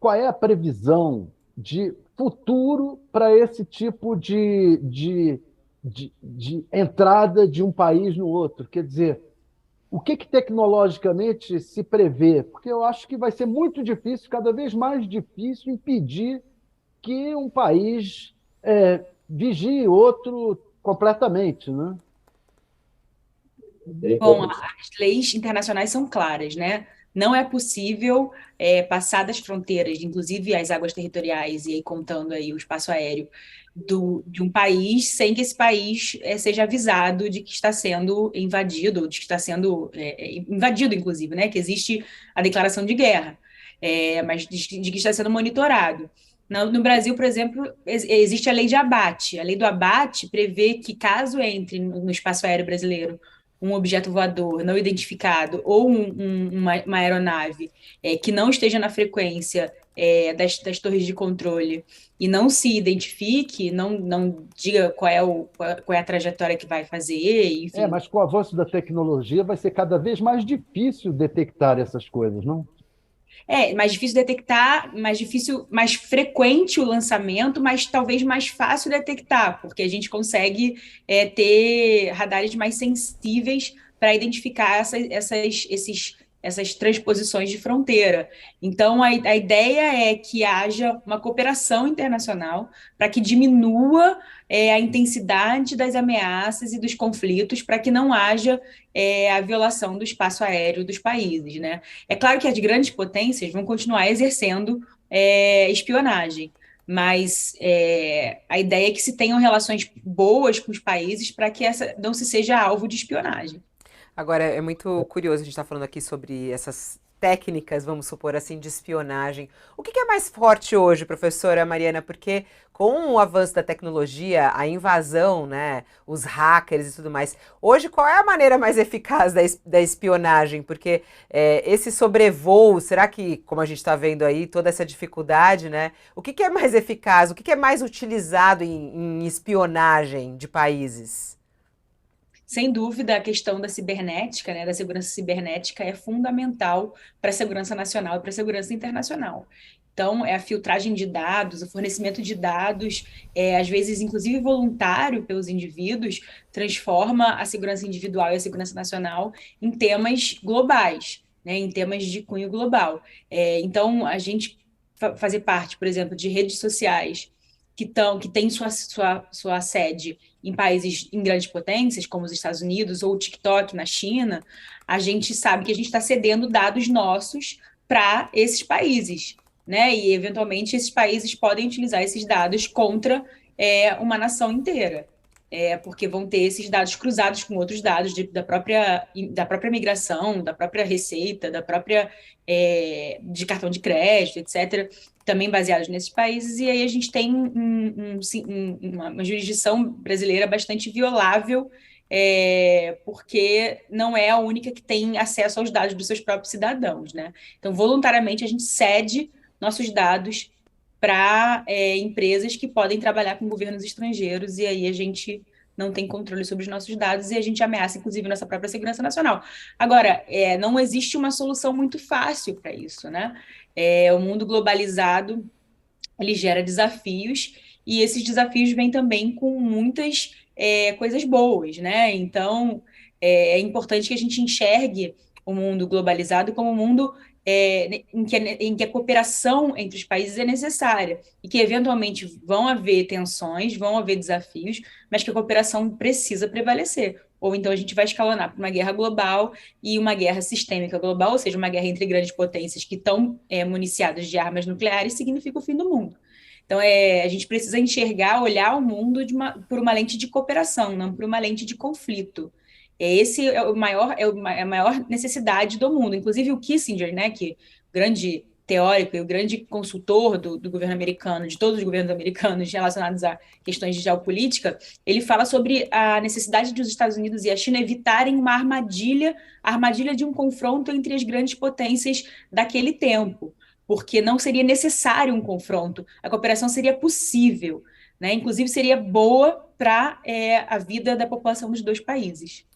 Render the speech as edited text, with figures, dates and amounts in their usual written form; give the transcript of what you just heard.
qual é a previsão de futuro para esse tipo de entrada de um país no outro? Quer dizer, o que tecnologicamente se prevê? Porque eu acho que vai ser muito difícil, cada vez mais difícil, impedir que um país vigie outro completamente, né? Bom, as leis internacionais são claras, né? Não é possível passar das fronteiras, inclusive as águas territoriais, e aí contando aí o espaço aéreo de um país, sem que esse país seja avisado de que está sendo invadido, ou de que está sendo invadido, inclusive, né? Que existe a declaração de guerra, mas de que está sendo monitorado. No Brasil, por exemplo, existe a lei de abate. A lei do abate prevê que, caso entre no espaço aéreo brasileiro um objeto voador não identificado ou uma aeronave que não esteja na frequência das torres de controle e não se identifique, não diga qual é a trajetória que vai fazer, enfim. Mas com o avanço da tecnologia vai ser cada vez mais difícil detectar essas coisas, não? É mais difícil detectar, mais difícil, mais frequente o lançamento, mas talvez mais fácil detectar, porque a gente consegue ter radares mais sensíveis para identificar essas transposições de fronteira. Então, a ideia é que haja uma cooperação internacional para que diminua a intensidade das ameaças e dos conflitos, para que não haja a violação do espaço aéreo dos países, né? É claro que as grandes potências vão continuar exercendo espionagem, mas a ideia é que se tenham relações boas com os países para que essa não se seja alvo de espionagem. Agora, é muito curioso a gente estar falando aqui sobre essas técnicas, vamos supor assim, de espionagem. O que é mais forte hoje, professora Mariana? Porque com o avanço da tecnologia, a invasão, né, os hackers e tudo mais, hoje qual é a maneira mais eficaz da espionagem? Porque esse sobrevoo, será que, como a gente está vendo aí, toda essa dificuldade, né? O que é mais eficaz? O que é mais utilizado em espionagem de países? Sem dúvida, a questão da cibernética, né, da segurança cibernética é fundamental para a segurança nacional e para a segurança internacional. Então, é a filtragem de dados, o fornecimento de dados, às vezes, inclusive voluntário pelos indivíduos, transforma a segurança individual e a segurança nacional em temas globais, né, em temas de cunho global. Então, a gente fazer parte, por exemplo, de redes sociais que têm sua sede em países em grandes potências, como os Estados Unidos ou o TikTok na China, a gente sabe que a gente está cedendo dados nossos para esses países, né? E eventualmente esses países podem utilizar esses dados contra uma nação inteira. Porque vão ter esses dados cruzados com outros dados da própria migração, da própria receita, de cartão de crédito, etc., também baseados nesses países, e aí a gente tem uma jurisdição brasileira bastante violável, porque não é a única que tem acesso aos dados dos seus próprios cidadãos, né? Então, voluntariamente, a gente cede nossos dados para empresas que podem trabalhar com governos estrangeiros, e aí a gente não tem controle sobre os nossos dados e a gente ameaça, inclusive, nossa própria segurança nacional. Agora, não existe uma solução muito fácil para isso, né? O mundo globalizado, ele gera desafios, e esses desafios vêm também com muitas coisas boas, né? Então, é importante que a gente enxergue o mundo globalizado como um mundo em que a cooperação entre os países é necessária e que, eventualmente, vão haver tensões, vão haver desafios, mas que a cooperação precisa prevalecer. Ou então a gente vai escalonar para uma guerra global e uma guerra sistêmica global, ou seja, uma guerra entre grandes potências que estão municiadas de armas nucleares, significa o fim do mundo. Então, a gente precisa enxergar, olhar o mundo por uma lente de cooperação, não por uma lente de conflito. Esse é a maior necessidade do mundo. Inclusive o Kissinger, né, que o grande teórico e o grande consultor do governo americano, de todos os governos americanos relacionados a questões de geopolítica, ele fala sobre a necessidade dos Estados Unidos e a China evitarem uma armadilha, a armadilha de um confronto entre as grandes potências daquele tempo, porque não seria necessário um confronto, a cooperação seria possível, né? Inclusive seria boa para a vida da população dos dois países.